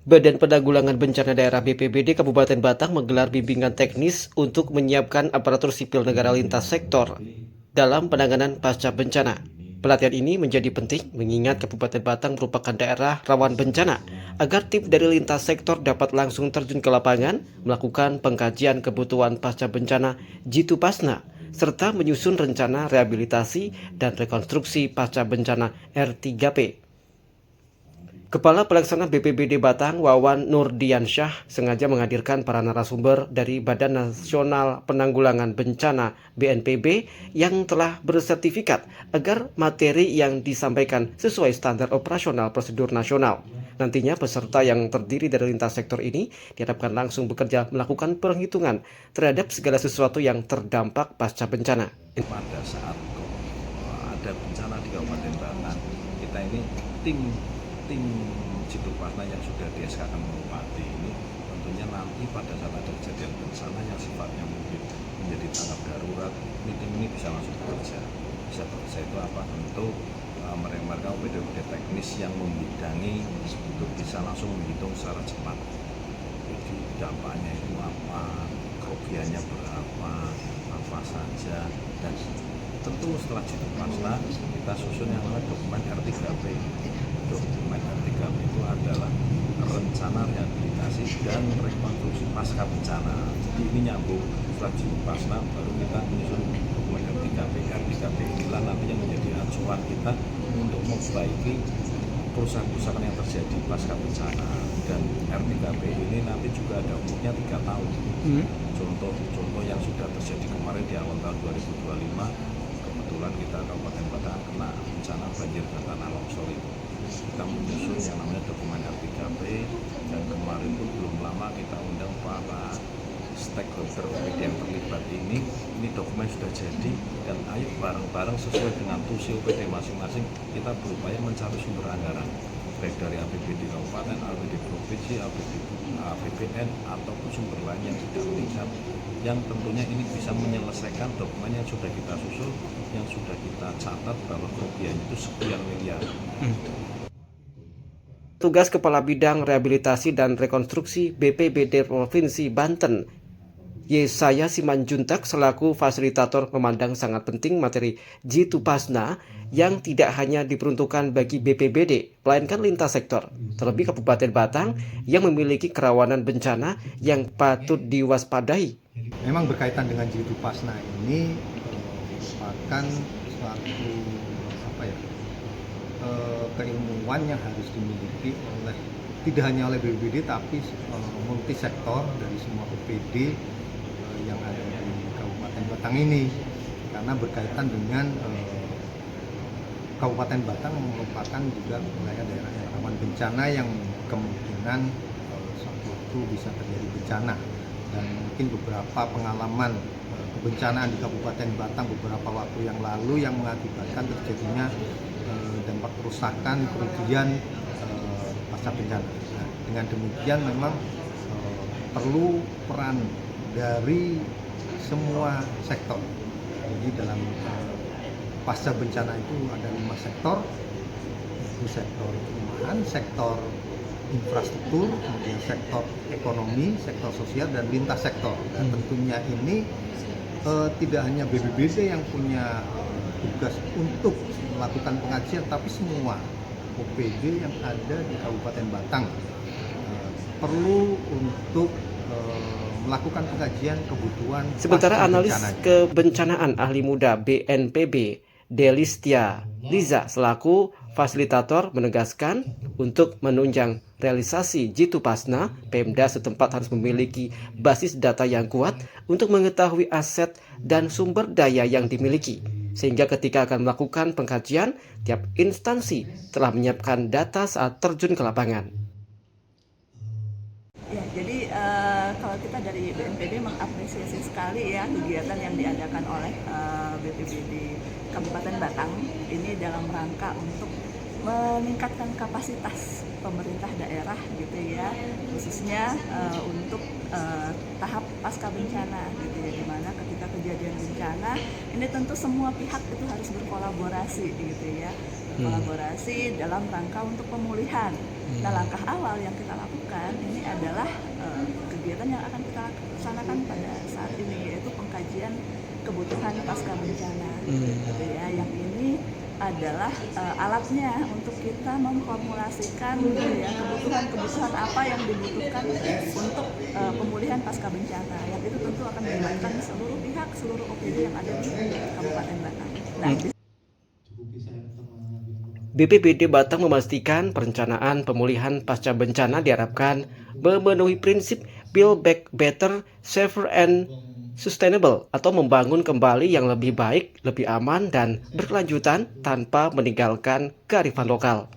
Badan Penanggulangan Bencana Daerah BPBD Kabupaten Batang menggelar bimbingan teknis untuk menyiapkan aparatur sipil negara lintas sektor dalam penanganan pasca bencana. Pelatihan ini menjadi penting mengingat Kabupaten Batang merupakan daerah rawan bencana agar tim dari lintas sektor dapat langsung terjun ke lapangan melakukan pengkajian kebutuhan pasca bencana Jitu Pasna serta menyusun rencana rehabilitasi dan rekonstruksi pasca bencana R3P. Kepala Pelaksana BPBD Batang, Wawan Nurdiansyah, sengaja menghadirkan para narasumber dari Badan Nasional Penanggulangan Bencana (BNPB) yang telah bersertifikat agar materi yang disampaikan sesuai standar operasional prosedur nasional. Nantinya peserta yang terdiri dari lintas sektor ini diharapkan langsung bekerja melakukan perhitungan terhadap segala sesuatu yang terdampak pasca bencana. Pada saat ada bencana di Kabupaten Batang, kita ini tim Jitu Pasna yang sudah di-SK-kan Bupati ini tentunya nanti pada saat ada kejadian bencana yang sifatnya mungkin menjadi tanggap darurat, tim ini bisa langsung bekerja. Bisa bekerja itu apa? Tentu mereka OPD teknis yang membidangi untuk bisa langsung menghitung secara cepat. Jadi dampaknya itu apa, kerugiannya berapa, apa saja, dan tentu setelah Jitu Pasna kita susun yang namanya dokumen R3P. Dokumen R3P itu adalah rencana rehabilitasi dan rekonstruksi pasca bencana. Jadi ini nyambung setelah Jitu Pasna baru kita menyusun dokumen R3P. R3P inilah nantinya menjadi acuan kita untuk memperbaiki kerusakan-kerusakan yang terjadi pasca bencana. Dan R3P ini nanti juga ada umurnya 3 tahun. Contoh yang sudah terjadi kemarin di awal tahun 2025, kebetulan kita Kabupaten Batang kena bencana banjir dan tanah longsor itu. Kita menyusun yang namanya dokumen R3P, dan kemarin pun belum lama kita undang para stakeholder OPD yang terlibat ini dokumen sudah jadi, dan ayo bareng-bareng sesuai dengan tusi OPD masing-masing kita berupaya mencari sumber anggaran baik dari APBD Kabupaten, APBD Provinsi, APBN ataupun sumber lain yang tidak meningkat, yang tentunya ini bisa menyelesaikan dokumen yang sudah kita susun, yang sudah kita catat bahwa kerugiannya itu sekian miliar. Tugas Kepala Bidang Rehabilitasi dan Rekonstruksi BPBD Provinsi Banten, Yesaya Simanjuntak selaku fasilitator memandang sangat penting materi Jitu Pasna yang tidak hanya diperuntukkan bagi BPBD, melainkan lintas sektor, terlebih Kabupaten Batang yang memiliki kerawanan bencana yang patut diwaspadai. Memang berkaitan dengan Jitu Pasna ini merupakan suatu keilmuan yang harus dimiliki oleh tidak hanya oleh BPBD tapi multi sektor dari semua OPD yang ada di Kabupaten Batang ini, karena berkaitan dengan Kabupaten Batang merupakan juga wilayah daerah yang rawan bencana yang kemungkinan suatu waktu bisa terjadi bencana, dan mungkin beberapa pengalaman kebencanaan di Kabupaten Batang beberapa waktu yang lalu yang mengakibatkan terjadinya dampak kerusakan, kerugian pasca bencana. Nah, dengan demikian memang perlu peran dari semua sektor. Jadi dalam pasca bencana itu ada 5 sektor, yaitu sektor perumahan, sektor infrastruktur, kemudian sektor ekonomi, sektor sosial, dan lintas sektor. Dan tentunya ini tidak hanya BPBD yang punya tugas untuk melakukan pengajian, tapi semua OPD yang ada di Kabupaten Batang perlu untuk melakukan pengkajian kebutuhan. Sementara analis kebencanaan ahli muda BNPB, Delistia Liza selaku fasilitator menegaskan untuk menunjang realisasi Jitu Pasna, Pemda setempat harus memiliki basis data yang kuat untuk mengetahui aset dan sumber daya yang dimiliki. Sehingga ketika akan melakukan pengkajian, tiap instansi telah menyiapkan data saat terjun ke lapangan. Ya, jadi kalau kita dari BNPB mengapresiasi sekali ya kegiatan yang diadakan oleh BPBD Kabupaten Batang ini dalam rangka untuk meningkatkan kapasitas pemerintah daerah gitu ya, khususnya untuk tahap pasca bencana gitu ya, dimana ketika kejadian bencana ini tentu semua pihak itu harus berkolaborasi gitu ya, berkolaborasi dalam rangka untuk pemulihan. Nah, langkah awal yang kita lakukan ini adalah kegiatan yang akan kita laksanakan pada saat ini, yaitu pengkajian kebutuhan pasca bencana. Gitu ya. Yang ini adalah alatnya untuk kita memformulasikan gitu ya, kebutuhan apa yang dibutuhkan untuk pemulihan pasca bencana. Yang itu tentu akan melibatkan seluruh pihak, seluruh OPD yang ada di Kabupaten Batang. Nah, BPBD Batang memastikan perencanaan pemulihan pasca bencana diharapkan memenuhi prinsip Build Back Better, Safer and Sustainable atau membangun kembali yang lebih baik, lebih aman dan berkelanjutan tanpa meninggalkan kearifan lokal.